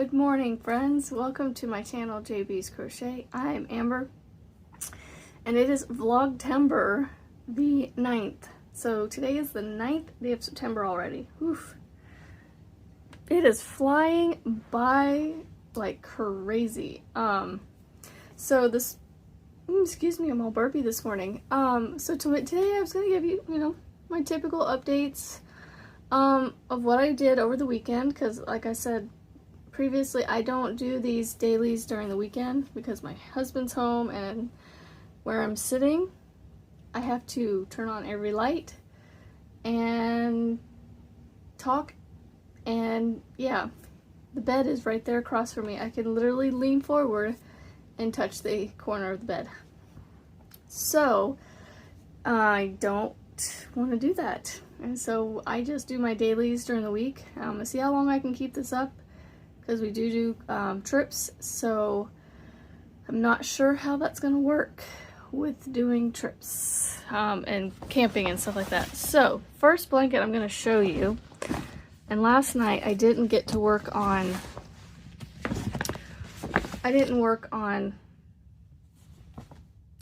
Good morning, friends. Welcome to my channel, JB's Crochet. I'm Amber, and it is Vlogtember the 9th. So today is the 9th day of September already. Oof. It is flying by like crazy. Excuse me, I'm all burpy this morning. Today I was going to give you, my typical updates of what I did over the weekend, because like I said previously, I don't do these dailies during the weekend because my husband's home, and where I'm sitting I have to turn on every light and talk, and yeah, the bed is right there across from me. I can literally lean forward and touch the corner of the bed. So I don't want to do that, and so I just do my dailies during the week. See how long I can keep this up, because we do trips, so I'm not sure how that's gonna work with doing trips and camping and stuff like that. So first blanket I'm gonna show you, and last night I didn't get to work on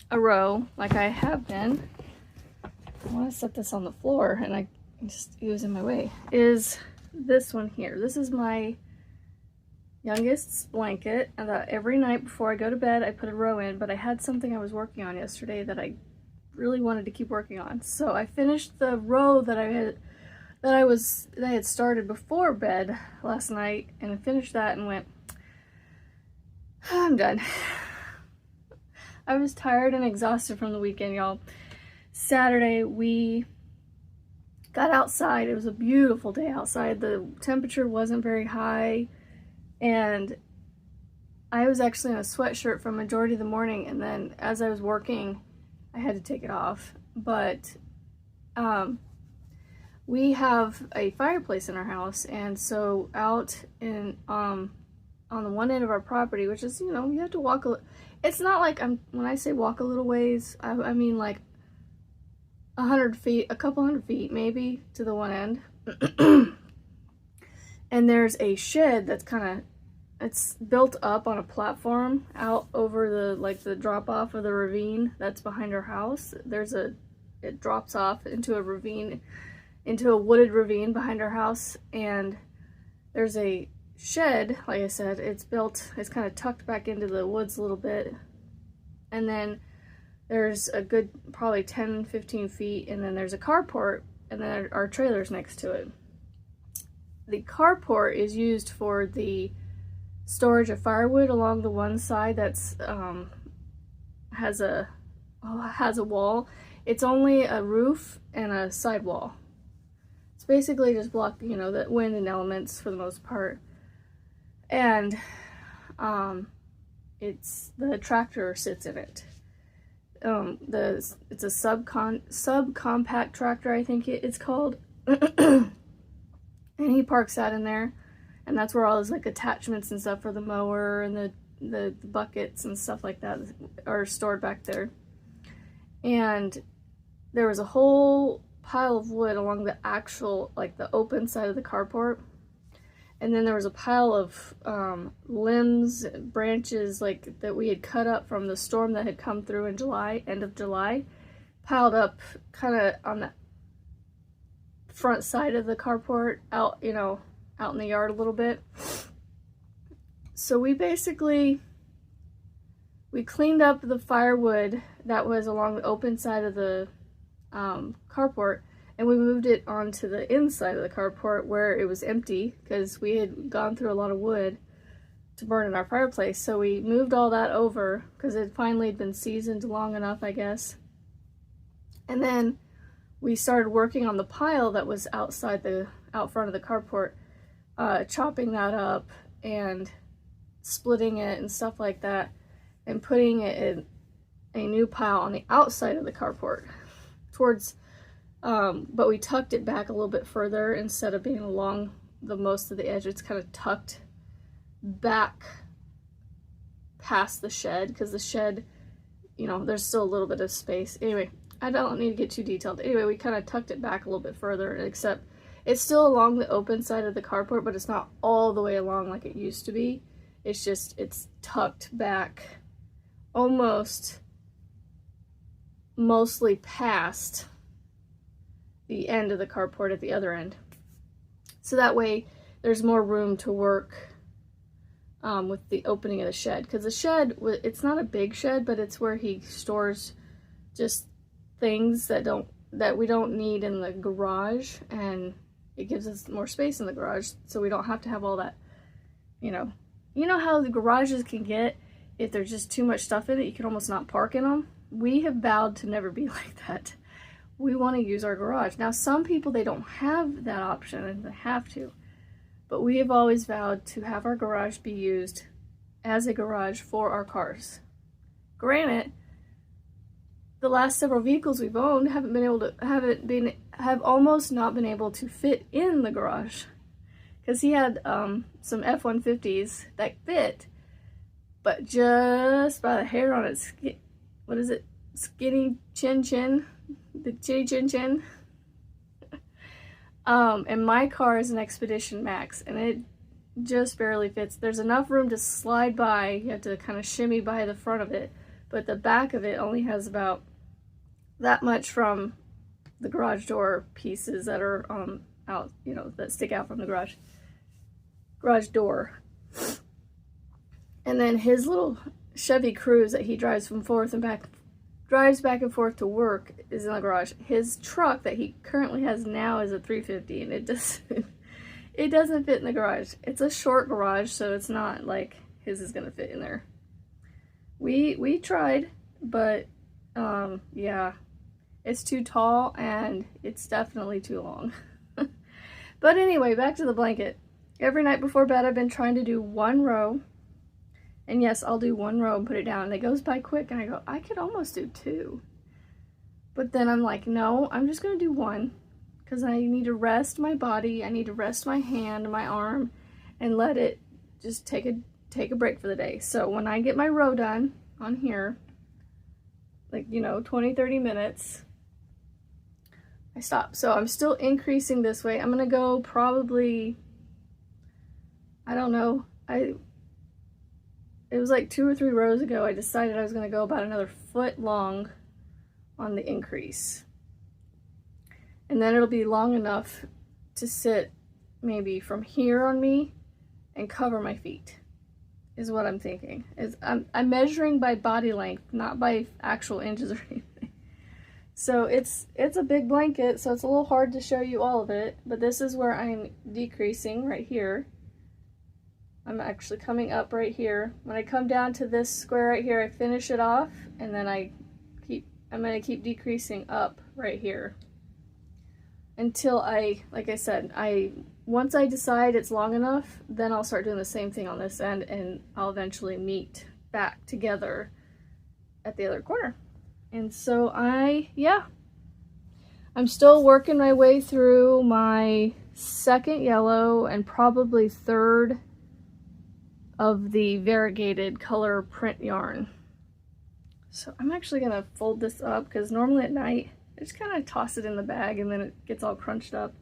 a row like I have been. I want to set this on the floor, and it was in my way. Is this one here. This is my youngest's blanket, and every night before I go to bed I put a row in, but I had something I was working on yesterday that I really wanted to keep working on. So I finished the row that I had started before bed last night, and I finished that and went, I'm done. I was tired and exhausted from the weekend, y'all. Saturday we got outside. It was a beautiful day outside. The temperature wasn't very high, and I was actually in a sweatshirt for a majority of the morning, and then as I was working I had to take it off. But we have a fireplace in our house, and so out in on the one end of our property, which is, you have to walk it's not like when I say walk a little ways, I mean like 100 feet, a couple hundred feet maybe, to the one end. And there's a shed that's it's built up on a platform out over the drop off of the ravine that's behind our house. It drops off into a ravine, into a wooded ravine behind our house, and there's a shed. Like I said, it's kind of tucked back into the woods a little bit, and then there's a good probably 10-15 feet, and then there's a carport, and then our trailer's next to it. The carport is used for the storage of firewood along the one side that's has a wall. It's only a roof and a sidewall. It's basically just block, the wind and elements for the most part. And the tractor sits in it. It's a subcompact tractor, I think it's called. And he parks that in there, and that's where all his attachments and stuff for the mower and the buckets and stuff like that are stored back there. And there was a whole pile of wood along the actual, the open side of the carport. And then there was a pile of limbs, branches that we had cut up from the storm that had come through in July, end of July, piled up kind of on the front side of the carport, out in the yard a little bit. So we cleaned up the firewood that was along the open side of the carport, and we moved it onto the inside of the carport where it was empty, because we had gone through a lot of wood to burn in our fireplace. So we moved all that over because it finally had been seasoned long enough, I guess. And then we started working on the pile that was out front of the carport, chopping that up and splitting it and stuff like that, and putting it in a new pile on the outside of the carport towards but we tucked it back a little bit further. Instead of being along the most of the edge, it's kind of tucked back past the shed, because the shed, there's still a little bit of space. Anyway, I don't need to get too detailed. Anyway, we kind of tucked it back a little bit further, except It's still along the open side of the carport, but it's not all the way along like it used to be. It's just, it's tucked back almost mostly past the end of the carport at the other end. So that way there's more room to work with the opening of the shed. Because the shed, it's not a big shed, but it's where he stores just things that we don't need in the garage, and it gives us more space in the garage so we don't have to have all that, you know how the garages can get if there's just too much stuff in it, you can almost not park in them. We have vowed to never be like that. We want to use our garage. Now some people, they don't have that option and they have to, but we have always vowed to have our garage be used as a garage for our cars. Granted, the last several vehicles we've owned have almost not been able to fit in the garage, because he had some F-150s that fit, but just by the hair on its skinny chin, the chinny chin. And my car is an Expedition Max, and it just barely fits. There's enough room to slide by. You have to kind of shimmy by the front of it, but the back of it only has about that much from the garage door pieces that are out, that stick out from the garage door. And then his little Chevy Cruze that he drives back and forth to work is in the garage. His truck that he currently has now is a 350, and it doesn't fit in the garage. It's a short garage, so it's not like his is gonna fit in there. We tried, but yeah, it's too tall and it's definitely too long. But anyway, back to the blanket. Every night before bed, I've been trying to do one row. And yes, I'll do one row and put it down, and it goes by quick, and I go, I could almost do two. But then I'm like, no, I'm just gonna do one, because I need to rest my body, I need to rest my hand, my arm, and let it just take a break for the day. So when I get my row done on here, like, 20-30 minutes, I stop. So I'm still increasing this way. I'm gonna go probably, I don't know, it was like 2 or 3 rows ago, I decided I was going to go about another foot long on the increase. And then it'll be long enough to sit maybe from here on me and cover my feet, is what I'm thinking. I'm measuring by body length, not by actual inches or anything. So it's a big blanket, so it's a little hard to show you all of it, but this is where I'm decreasing right here. I'm actually coming up right here. When I come down to this square right here, I finish it off, and then I'm going to keep decreasing up right here until like I said, once I decide it's long enough, then I'll start doing the same thing on this end, and I'll eventually meet back together at the other corner. And so I'm still working my way through my second yellow and probably third of the variegated color print yarn. So I'm actually gonna fold this up, because normally at night I just kind of toss it in the bag and then it gets all crunched up.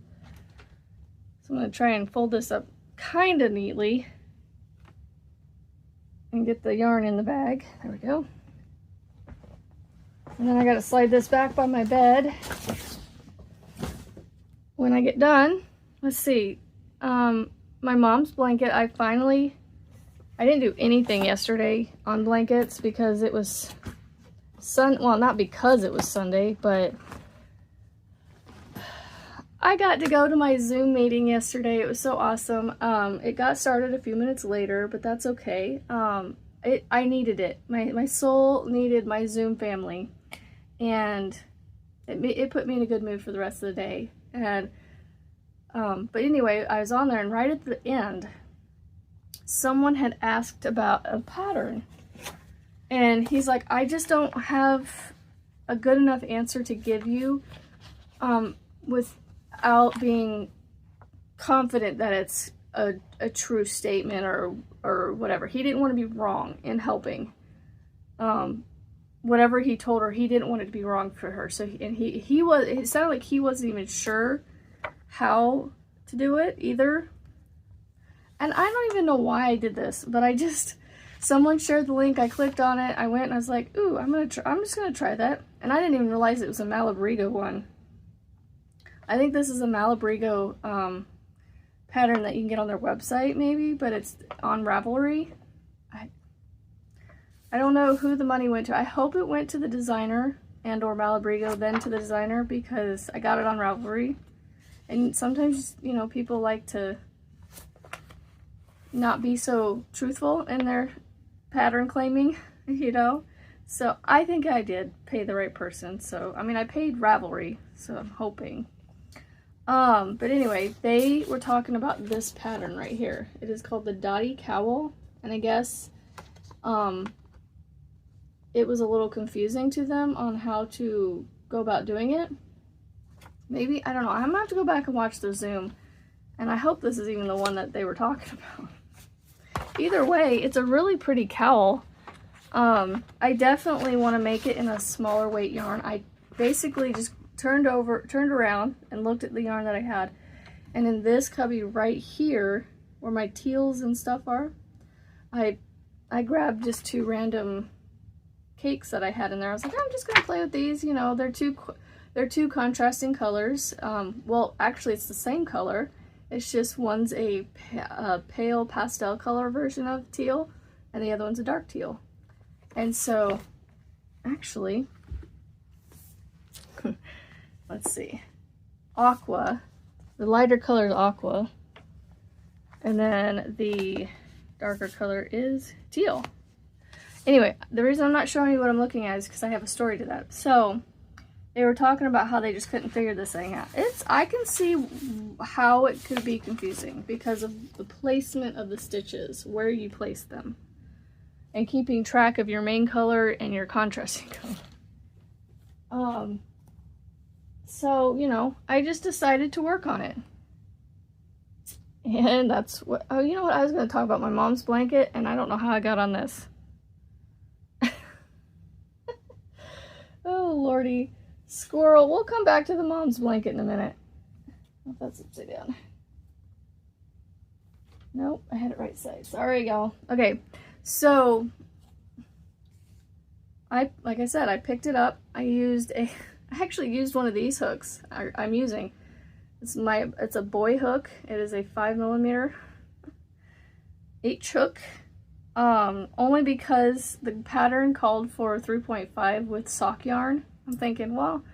So I'm gonna try and fold this up kind of neatly and get the yarn in the bag. There we go. And then I gotta slide this back by my bed. When I get done, let's see, my mom's blanket, I didn't do anything yesterday on blankets because it was well, not because it was Sunday, but I got to go to my Zoom meeting yesterday. It was so awesome. It got started a few minutes later, but that's okay. I needed it. My soul needed my Zoom family, and it put me in a good mood for the rest of the day. And but anyway, I was on there, and right at the end, someone had asked about a pattern, and he's like, I just don't have a good enough answer to give you without being confident that it's a true statement or whatever. He didn't want to be wrong in helping. Whatever he told her, he didn't want it to be wrong for her. So it sounded like he wasn't even sure how to do it either. And I don't even know why I did this, but someone shared the link, I clicked on it, I went and I was like, ooh, I'm just gonna try that. And I didn't even realize it was a Malabrigo one. I think this is a Malabrigo pattern that you can get on their website maybe, but it's on Ravelry. I don't know who the money went to. I hope it went to the designer and or Malabrigo, then to the designer, because I got it on Ravelry. And sometimes, you know, people like to not be so truthful in their pattern claiming, you know. So I think I did pay the right person. So, I mean, I paid Ravelry, so I'm hoping. But anyway, they were talking about this pattern right here. It is called the Dotty Cowl, and I guess, it was a little confusing to them on how to go about doing it. Maybe, I don't know. I'm gonna have to go back and watch the Zoom, and I hope this is even the one that they were talking about. Either way, it's a really pretty cowl. I definitely want to make it in a smaller weight yarn. I basically just turned around and looked at the yarn that I had, and in this cubby right here, where my teals and stuff are, I grabbed just 2 random cakes that I had in there. I was like, I'm just gonna play with these. You know, they're two contrasting colors. Well, actually, it's the same color. It's just one's a pale pastel color version of teal, and the other one's a dark teal. And so, actually, let's see, aqua, the lighter color is aqua, and then the darker color is teal. Anyway, the reason I'm not showing you what I'm looking at is because I have a story to that. So, they were talking about how they just couldn't figure this thing out. I can see how it could be confusing because of the placement of the stitches, where you place them, and keeping track of your main color and your contrasting color. So, you know, I just decided to work on it. And that's what, oh, you know what, I was going to talk about my mom's blanket, and I don't know how I got on this. Oh, lordy. Squirrel. We'll come back to the mom's blanket in a minute. Oh, that's upside down. Nope, I had it right side. Sorry, y'all. Okay, so like I said, I picked it up. I actually used one of these hooks I'm using. It's a boy hook. It is a 5mm H hook. Only because the pattern called for 3.5 with sock yarn. I'm thinking, well, I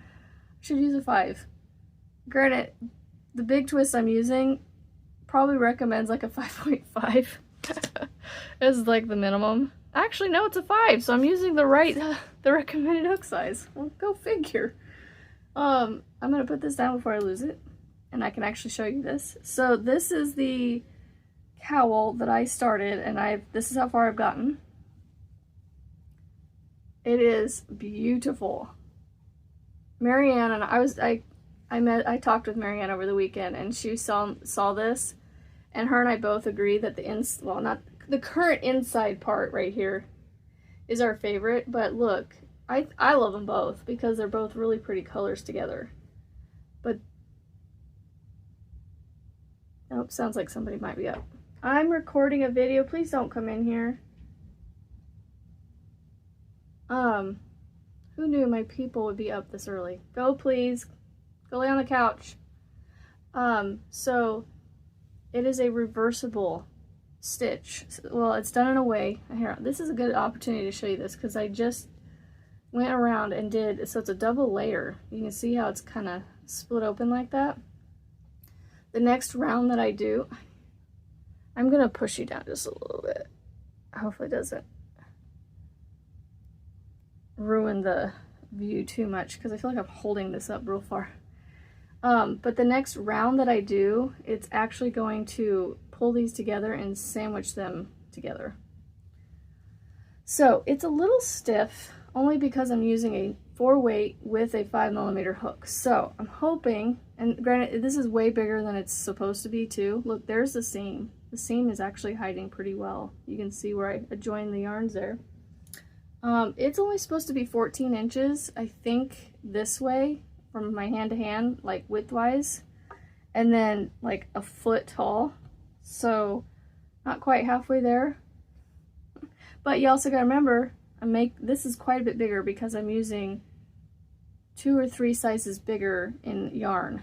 should use a 5. Granted, the big twist I'm using probably recommends like a 5.5 as like the minimum. Actually, no, it's a 5, so I'm using the recommended hook size. Well, go figure. I'm gonna put this down before I lose it, and I can actually show you this. So this is the cowl that I started, and this is how far I've gotten. It is beautiful. Marianne and I talked with Marianne over the weekend, and she saw this, and her and I both agree that not the current inside part right here is our favorite, but look, I love them both because they're both really pretty colors together. But oh, sounds like somebody might be up. I'm recording a video. Please don't come in here. Who knew my people would be up this early? Go, please. Go lay on the couch. So it is a reversible stitch. Well, it's done in a way. Here, this is a good opportunity to show you this because I just went around and did, so it's a double layer. You can see how it's kind of split open like that. The next round that I do, I'm gonna push you down just a little bit. Hopefully it doesn't ruin the view too much because I feel like I'm holding this up real far. But the next round that I do, it's actually going to pull these together and sandwich them together. So it's a little stiff only because I'm using a 4-weight with a 5mm hook. So I'm hoping, and granted this is way bigger than it's supposed to be too. Look, there's the seam. The seam is actually hiding pretty well. You can see where I joined the yarns there. It's only supposed to be 14 inches, I think, this way from my hand to hand, like widthwise. and then like a foot tall. So not quite halfway there. But you also gotta remember, this is quite a bit bigger because I'm using 2 or 3 sizes bigger in yarn.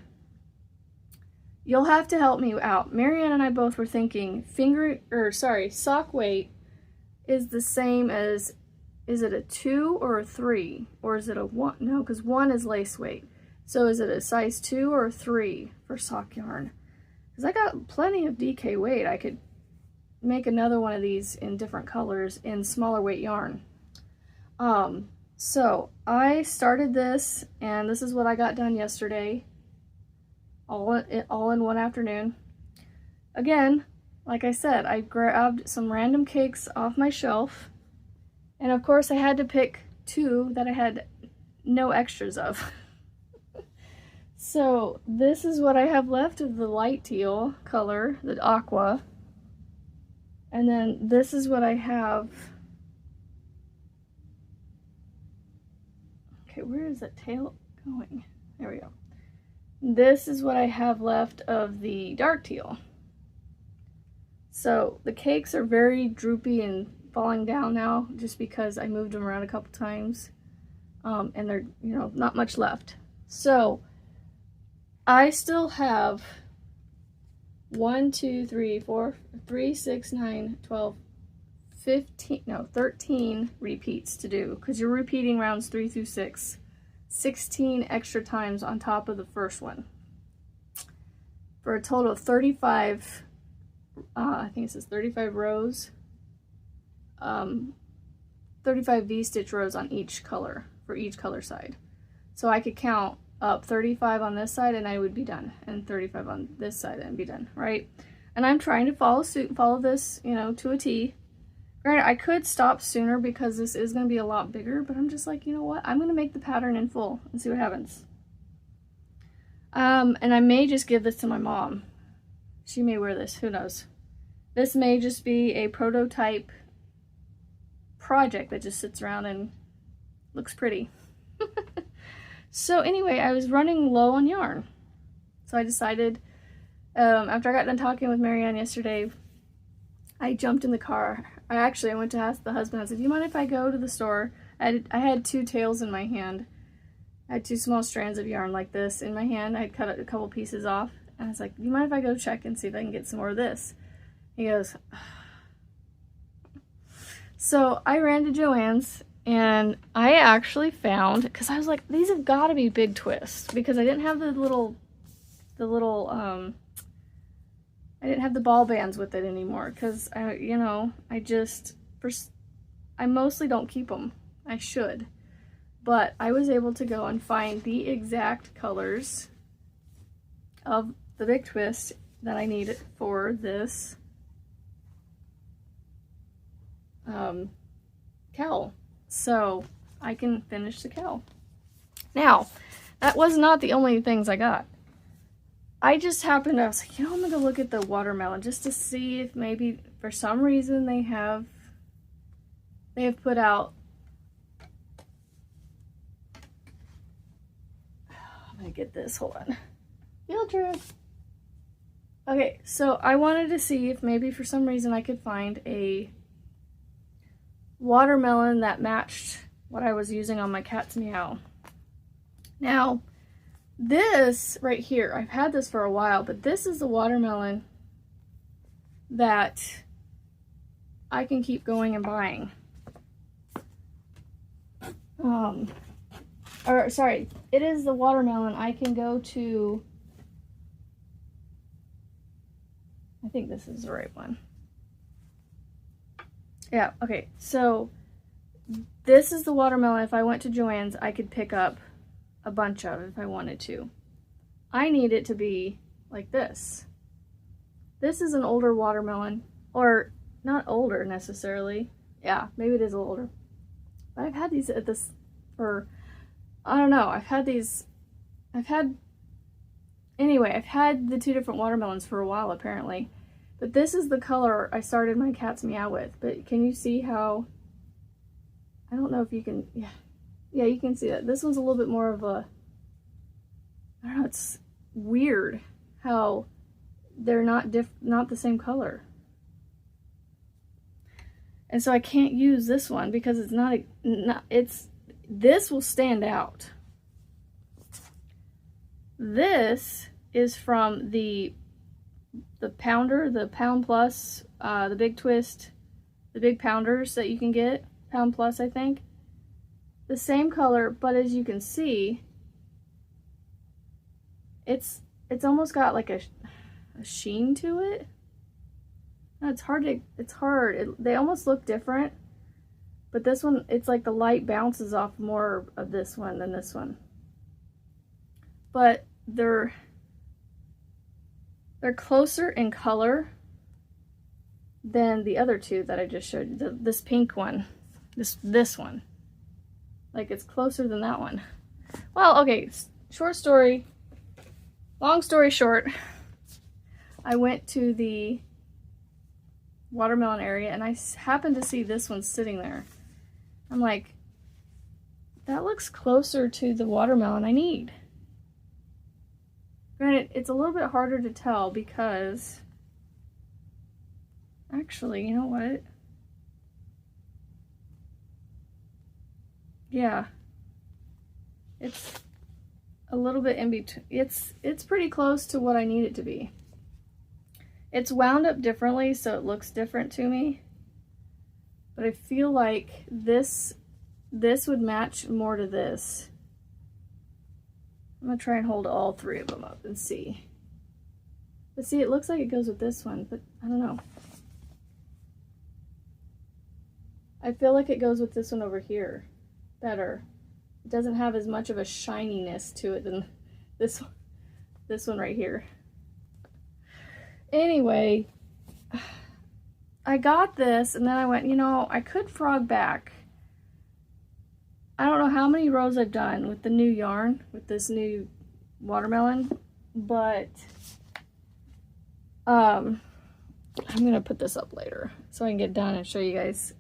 You'll have to help me out. Marianne and I both were thinking sock weight is the same as, is it a 2 or a 3? Or is it a 1? No, because 1 is lace weight. So is it a size 2 or a 3 for sock yarn? Because I got plenty of DK weight. I could make another one of these in different colors in smaller weight yarn. So I started this, and this is what I got done yesterday. All in one afternoon. Again, like I said, I grabbed some random cakes off my shelf, and of course I had to pick 2 that I had no extras of. So this is what I have left of the light teal color, the aqua, and then this is what I have. Okay, where is that tail going? There we go. This is what I have left of the dark teal. So the cakes are very droopy and falling down now just because I moved them around a couple times. And they're, you know, not much left. So I still have 1, 2, 3, 4, 3, 6, 9, 12, 15, no, 13 repeats to do, because you're repeating rounds 3 through 6. 16 extra times on top of the first one, for a total of 35, I think it says 35 rows, 35 V-stitch rows on each color, for each color side. So I could count up 35 on this side and I would be done, and 35 on this side and be done, right? And I'm trying to follow this, you know, to a T. Granted, I could stop sooner because this is going to be a lot bigger, but I'm just like, you know what? I'm going to make the pattern in full and see what happens. And I may just give this to my mom. She may wear this, who knows? This may just be a prototype project that just sits around and looks pretty. So anyway, I was running low on yarn. So I decided, after I got done talking with Marianne yesterday, I jumped in the car. I went to ask the husband, I said, do you mind if I go to the store? I had 2 tails in my hand. I had 2 small strands of yarn like this in my hand. I had cut a couple pieces off. And I was like, do you mind if I go check and see if I can get some more of this? He goes, so I ran to Joann's, and I actually found, because I was like, these have got to be big twists, because I didn't have the little I didn't have the ball bands with it anymore, because I mostly don't keep them. I should. But I was able to go and find the exact colors of the big twist that I needed for this cowl. So I can finish the cowl. Now, that was not the only things I got. I just happened to, I was like, you know, I'm going to look at the watermelon just to see if maybe for some reason they have put out, I'm going to get this, hold on. Field trip. Okay, so I wanted to see if maybe for some reason I could find a watermelon that matched what I was using on my cat's meow. Now, this right here, I've had this for a while, but this is the watermelon that I can keep going and buying. It is the watermelon I can go to, I think this is the right one. Yeah, okay, so this is the watermelon if I went to Joann's I could pick up a bunch of if I wanted to. I need it to be like this. This is an older watermelon, or not older necessarily. Yeah, maybe it is a little older. But I've had these at this for, I don't know, I've had the 2 different watermelons for a while apparently. But this is the color I started my cat's meow with. But can you see how, I don't know if you can, yeah, you can see that. This one's a little bit more of a, I don't know, it's weird how they're not the same color. And so I can't use this one because it's this will stand out. This is from the pounder, the Pound Plus, the Big Twist, the big pounders that you can get, Pound Plus, I think. The same color, but as you can see, it's almost got like a sheen to it. No, it's hard. They almost look different, but this one, it's like the light bounces off more of this one than this one. But they're closer in color than the other two that I just showed you. This pink one, this one. Like, it's closer than that one. Well, okay, long story short, I went to the watermelon area and I happened to see this one sitting there. I'm like, that looks closer to the watermelon I need. Granted, it's a little bit harder to tell because, actually, you know what? Yeah, it's a little bit in between. It's pretty close to what I need it to be. It's wound up differently, so it looks different to me. But I feel like this would match more to this. I'm gonna try and hold all three of them up and see. But see, it looks like it goes with this one, but I don't know. I feel like it goes with this one over here better. It doesn't have as much of a shininess to it than this one right here. Anyway, I got this and then I went, you know, I could frog back. I don't know how many rows I've done with the new yarn, with this new watermelon, but I'm gonna put this up later so I can get done and show you guys.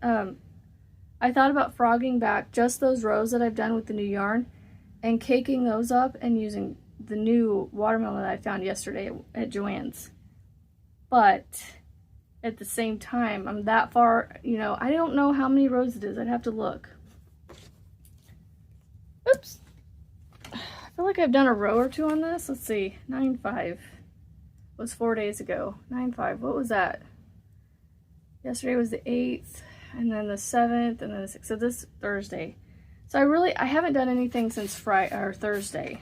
I thought about frogging back just those rows that I've done with the new yarn and caking those up and using the new watermelon that I found yesterday at Joann's. But at the same time, I'm that far, you know, I don't know how many rows it is. I'd have to look. Oops. I feel like I've done a row or two on this. Let's see. 9/5 was 4 days ago. 9/5. What was that? Yesterday was the 8th, and then the 7th, and then the 6th. So this Thursday. So I haven't done anything since Friday or Thursday.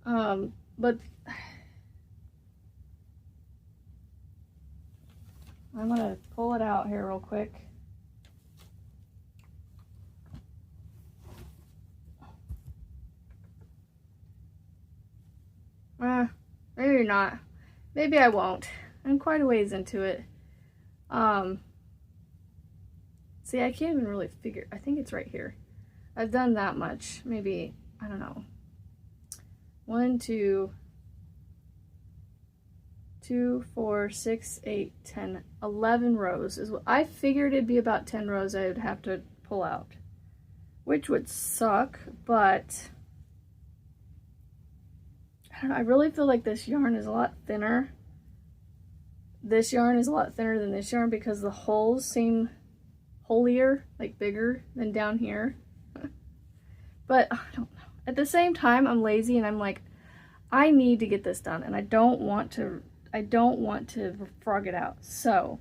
But I'm gonna pull it out here real quick. Maybe not. Maybe I won't. I'm quite a ways into it. See, I can't even really figure. I think it's right here. I've done that much. Maybe, I don't know. 1, 2, 4, 6, 8, 10, 11 rows is what I figured. It'd be about 10 rows I would have to pull out, which would suck, but I don't know. I really feel like this yarn is a lot thinner. This yarn is a lot thinner than this yarn because the holes seem holier, like bigger than down here. But I don't know. At the same time, I'm lazy and I'm like, I need to get this done and I don't want to frog it out. So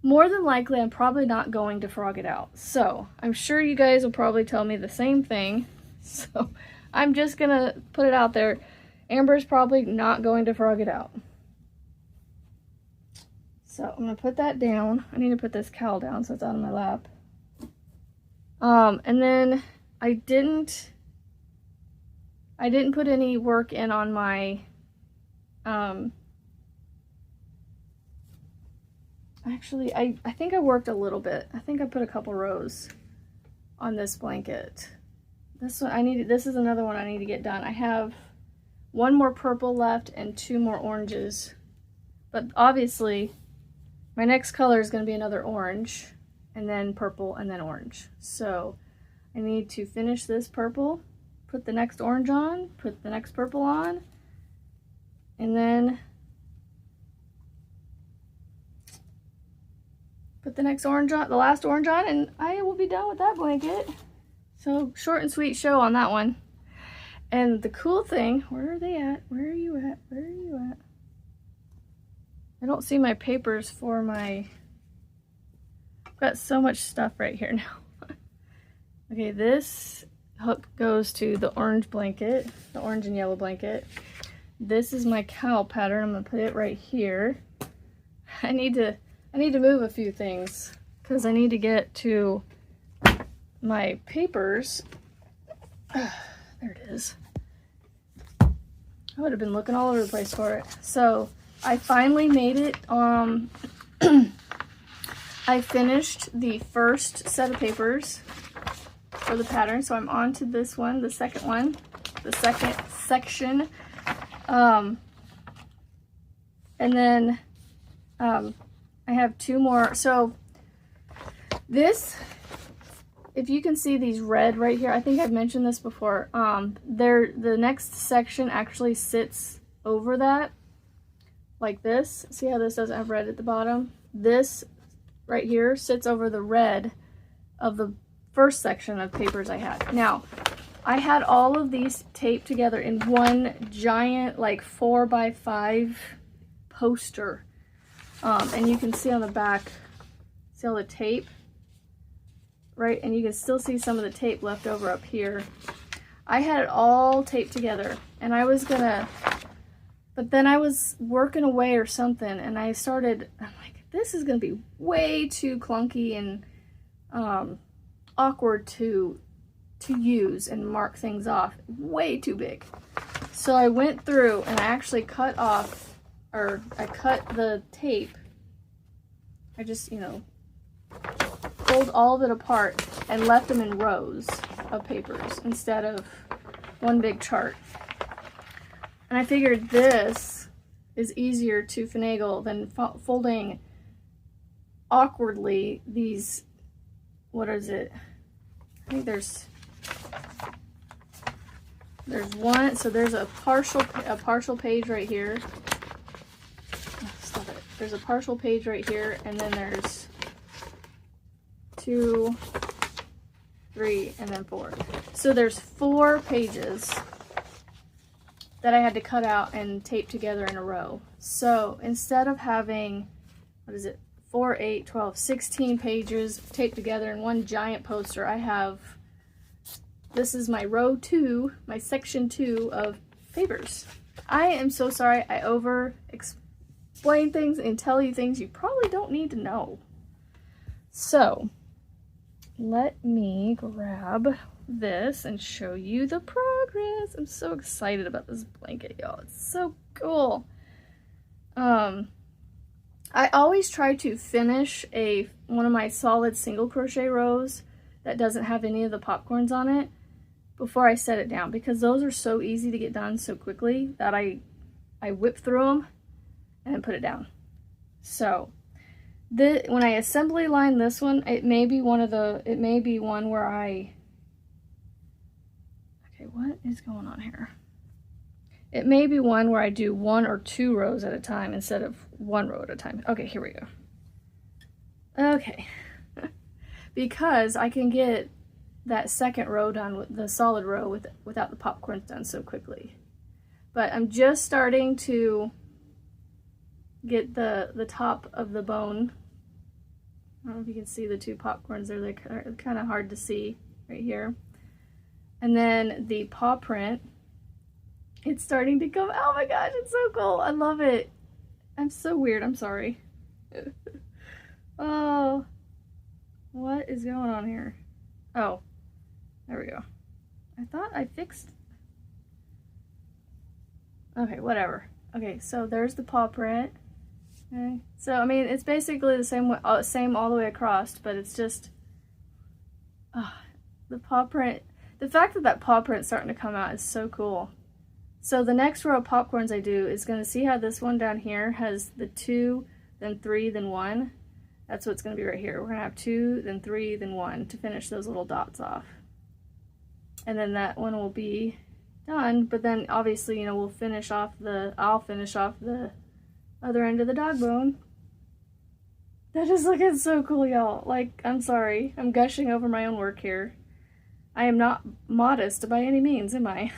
more than likely, I'm probably not going to frog it out. So I'm sure you guys will probably tell me the same thing. So I'm just gonna put it out there. Amber's probably not going to frog it out. So I'm gonna put that down. I need to put this cowl down so it's out of my lap. And then I didn't put any work in on my, actually, I think I worked a little bit. I think I put a couple rows on this blanket. This one, this is another one I need to get done. I have one more purple left and 2 more oranges. But obviously, my next color is going to be another orange, and then purple, and then orange. So I need to finish this purple, put the next orange on, put the next purple on, And then put the next orange on, the last orange on, and I will be done with that blanket. So short and sweet show on that one. And the cool thing, where are they at? Where are you at? Where are you at? I don't see my papers for my, I've got so much stuff right here now. Okay, this hook goes to the orange blanket, the orange and yellow blanket. This is my cowl pattern. I'm gonna put it right here. I need to move a few things because I need to get to my papers. There it is. I would have been looking all over the place for it. So I finally made it. I finished the first set of papers for the pattern, so I'm on to this one, the second one, the second section. And then I have two more. So this, if you can see these red right here, I think I've mentioned this before. The next section actually sits over that, like this. See how this doesn't have red at the bottom? This right here sits over the red of the first section of papers I had. Now, I had all of these taped together in one giant, like 4x5 poster. And you can see on the back, see all the tape? Right, and you can still see some of the tape left over up here. I had it all taped together, and I was gonna, but then I was working away or something, and I'm like, this is gonna be way too clunky and awkward to use and mark things off. Way too big. So I went through and I actually cut off, or I cut the tape. I just, pulled all of it apart and left them in rows of papers instead of one big chart. And I figured this is easier to finagle than folding awkwardly these, what is it? I think there's one, so there's a partial page right here. Oh, stop it. There's a partial page right here, and then there's 2, 3, and then 4. So there's 4 pages that I had to cut out and tape together in a row. So instead of having, 4, 8, 12, 16 pages taped together in one giant poster, I have, this is my row 2, my section 2 of papers. I am so sorry I over explain things and tell you things you probably don't need to know. So let me grab this and show you the progress. I'm so excited about this blanket, y'all. It's so cool. I always try to finish one of my solid single crochet rows that doesn't have any of the popcorns on it before I set it down, because those are so easy to get done so quickly that I whip through them and then put it down. So when I assembly line this one, it may be one where okay, what is going on here? It may be one where I do 1 or 2 rows at a time instead of 1 row at a time. Okay, here we go. Okay. Because I can get that second row done with the solid row without the popcorns done so quickly. But I'm just starting to get the top of the bone. I don't know if you can see the 2 popcorns there. They're kind of hard to see right here. And then the paw print, it's starting to come. Oh my gosh, it's so cool. I love it. I'm so weird. I'm sorry. Oh, what is going on here? Oh, there we go. I thought I fixed. Okay, whatever. Okay, so there's the paw print. Okay, so I mean, it's basically the same all the way across, but it's just the paw print. The fact that paw print's starting to come out is so cool. So the next row of popcorns I do is going to see how this one down here has the 2, then 3, then 1. That's what's going to be right here. We're going to have 2, then 3, then 1 to finish those little dots off. And then that one will be done, but then obviously, you know, I'll finish off the other end of the dog bone. That is looking so cool, y'all. Like, I'm sorry. I'm gushing over my own work here. I am not modest by any means, am I?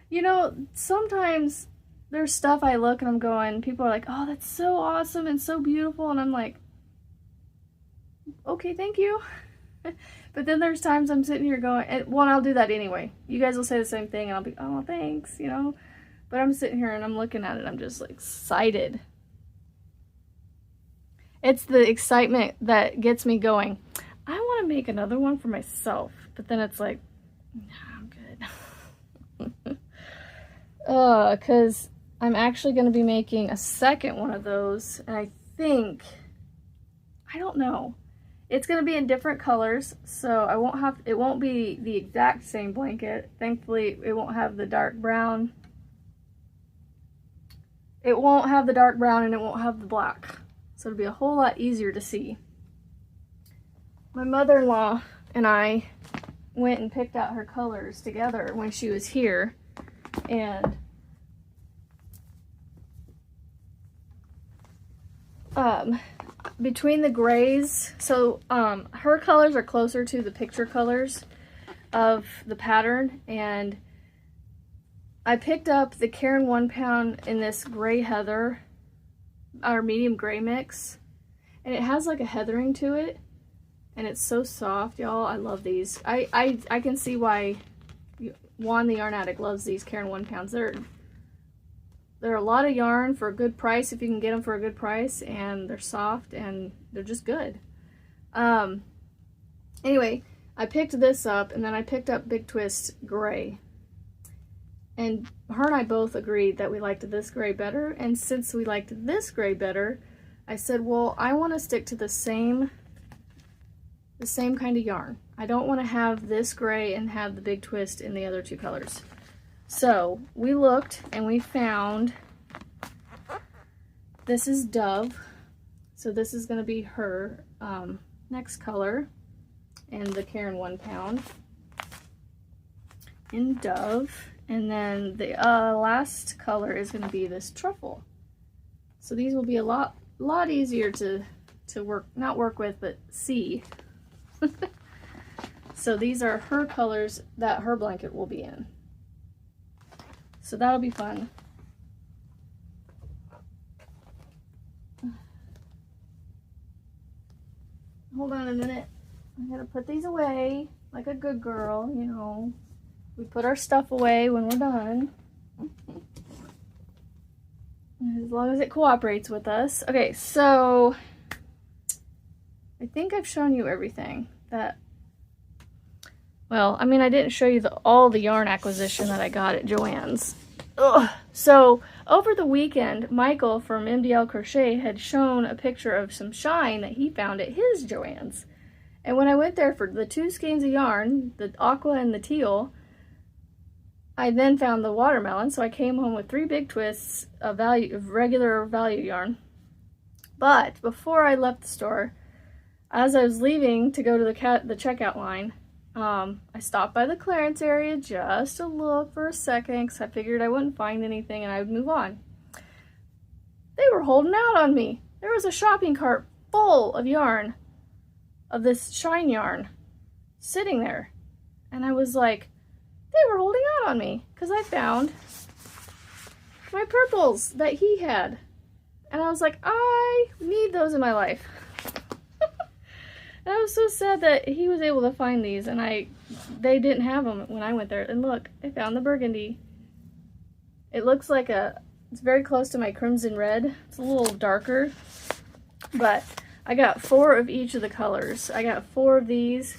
You know, sometimes there's stuff I look and I'm going, people are like, oh, that's so awesome and so beautiful. And I'm like, okay, thank you. But then there's times I'm sitting here going, and one, I'll do that anyway. You guys will say the same thing and I'll be, oh, thanks, you know. But I'm sitting here and I'm looking at it. I'm just like excited. It's the excitement that gets me going. I want to make another one for myself. But then it's like, nah, I'm good. Because I'm actually going to be making a second one of those. And I think, I don't know. It's going to be in different colors. So it won't be the exact same blanket. Thankfully, it won't have the dark brown. It won't have the dark brown and it won't have the black. So it'll be a whole lot easier to see. My mother-in-law and I went and picked out her colors together when she was here. And between the grays, so her colors are closer to the picture colors of the pattern, and I picked up the Caron 1 pound in this gray heather, our medium gray mix, and it has like a heathering to it, and it's so soft, y'all. I love these. I can see why Juan the Yarn Addict loves these Caron 1 pounds. They're a lot of yarn for a good price if you can get them for a good price, and they're soft and they're just good. Anyway, I picked this up, and then I picked up Big Twist Gray. And her and I both agreed that we liked this gray better, and since we liked this gray better, I said, well, I want to stick to the same kind of yarn. I don't want to have this gray and have the Big Twist in the other two colors. So we looked and we found, this is Dove, so this is going to be her next color, and the Caron 1 pound in Dove. And then the last color is going to be this Truffle. So these will be a lot easier to not work with, but see. So these are her colors that her blanket will be in. So that'll be fun. Hold on a minute. I gotta put these away like a good girl, you know. We put our stuff away when we're done. As long as it cooperates with us. Okay, so I think I've shown you everything that, well, I mean, I didn't show you all the yarn acquisition that I got at Joann's. Ugh. So over the weekend, Michael from MDL Crochet had shown a picture of some shine that he found at his Joann's. And when I went there for the 2 skeins of yarn, the aqua and the teal, I then found the watermelon, so I came home with 3 Big Twists of regular value yarn. But before I left the store, as I was leaving to go to the checkout line, I stopped by the clearance area just to look for a second because I figured I wouldn't find anything and I would move on. They were holding out on me. There was a shopping cart full of yarn, of this shine yarn, sitting there. And I was like, they were holding out on me because I found my purples that he had. And I was like, I need those in my life. And I was so sad that he was able to find these and they didn't have them when I went there. And look, I found the burgundy. It looks like it's very close to my crimson red. It's a little darker, but I got 4 of each of the colors. I got 4 of these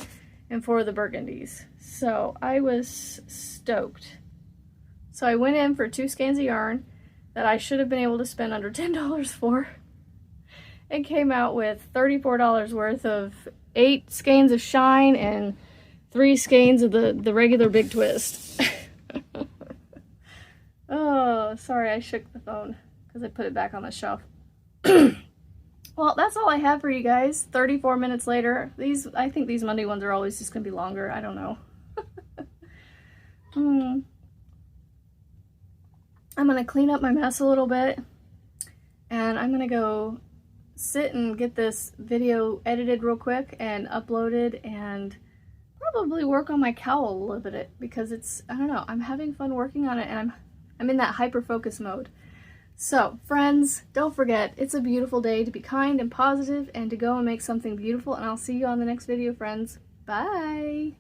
and 4 of the burgundies. So I was stoked. So I went in for 2 skeins of yarn that I should have been able to spend under $10 for, and came out with $34 worth of 8 skeins of shine and 3 skeins of the regular Big Twist. Oh, sorry, I shook the phone because I put it back on the shelf. Well, that's all I have for you guys. 34 minutes later. I think these Monday ones are always just going to be longer. I don't know. I'm gonna clean up my mess a little bit, and I'm gonna go sit and get this video edited real quick and uploaded, and probably work on my cowl a little bit, because it's, I don't know, I'm having fun working on it, and I'm in that hyper focus mode. So friends, don't forget, it's a beautiful day to be kind and positive and to go and make something beautiful, and I'll see you on the next video, friends. Bye.